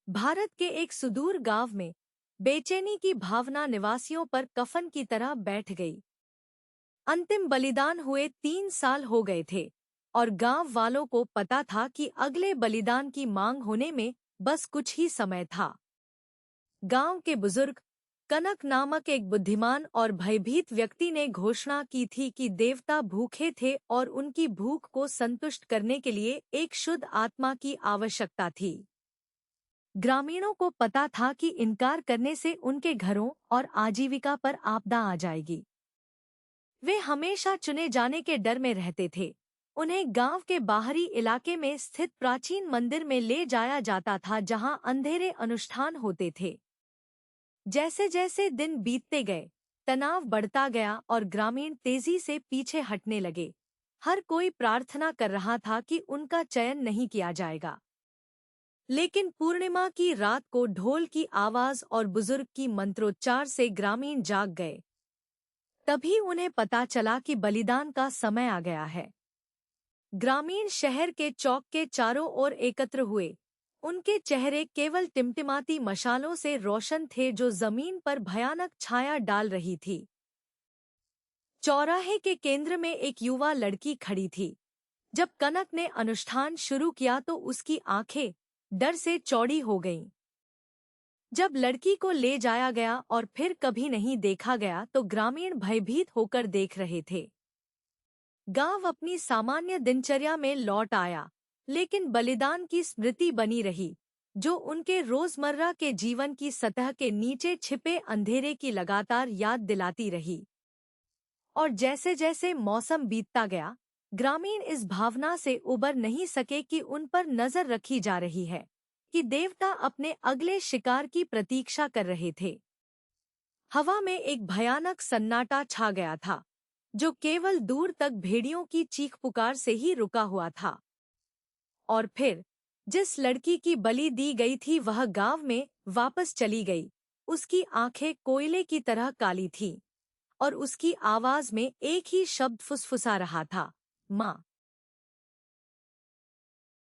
भारत के एक सुदूर गांव में बेचैनी की भावना निवासियों पर कफन की तरह बैठ गई। अंतिम बलिदान हुए 3 साल हो गए थे और गांव वालों को पता था कि अगले बलिदान की मांग होने में बस कुछ ही समय था। गांव के बुजुर्ग कनक नामक एक बुद्धिमान और भयभीत व्यक्ति ने घोषणा की थी कि देवता भूखे थे और उनकी भूख को संतुष्ट करने के लिए एक शुद्ध आत्मा की आवश्यकता थी। ग्रामीणों को पता था कि इनकार करने से उनके घरों और आजीविका पर आपदा आ जाएगी। वे हमेशा चुने जाने के डर में रहते थे। उन्हें गांव के बाहरी इलाके में स्थित प्राचीन मंदिर में ले जाया जाता था, जहां अंधेरे अनुष्ठान होते थे। जैसे जैसे दिन बीतते गए, तनाव बढ़ता गया और ग्रामीण तेजी से पीछे हटने लगे। हर कोई प्रार्थना कर रहा था कि उनका चयन नहीं किया जाएगा। लेकिन पूर्णिमा की रात को ढोल की आवाज और बुजुर्ग की मंत्रोच्चार से ग्रामीण जाग गए। तभी उन्हें पता चला कि बलिदान का समय आ गया है। ग्रामीण शहर के चौक के चारों ओर एकत्र हुए। उनके चेहरे केवल टिमटिमाती मशालों से रोशन थे जो जमीन पर भयानक छाया डाल रही थी। चौराहे के केंद्र में एक युवा लड़की खड़ी थी। जब कनक ने अनुष्ठान शुरू किया तो उसकी आंखें डर से चौड़ी हो गईं। जब लड़की को ले जाया गया और फिर कभी नहीं देखा गया तो ग्रामीण भयभीत होकर देख रहे थे। गांव अपनी सामान्य दिनचर्या में लौट आया, लेकिन बलिदान की स्मृति बनी रही, जो उनके रोजमर्रा के जीवन की सतह के नीचे छिपे अंधेरे की लगातार याद दिलाती रही। और जैसे जैसे मौसम बीतता गया, ग्रामीण इस भावना से उबर नहीं सके कि उन पर नजर रखी जा रही है, कि देवता अपने अगले शिकार की प्रतीक्षा कर रहे थे। हवा में एक भयानक सन्नाटा छा गया था, जो केवल दूर तक भेड़ियों की चीख पुकार से ही रुका हुआ था। और फिर जिस लड़की की बलि दी गई थी वह गांव में वापस चली गई। उसकी आंखें कोयले की तरह काली थीं और उसकी आवाज में एक ही शब्द फुसफुसा रहा था, माँ।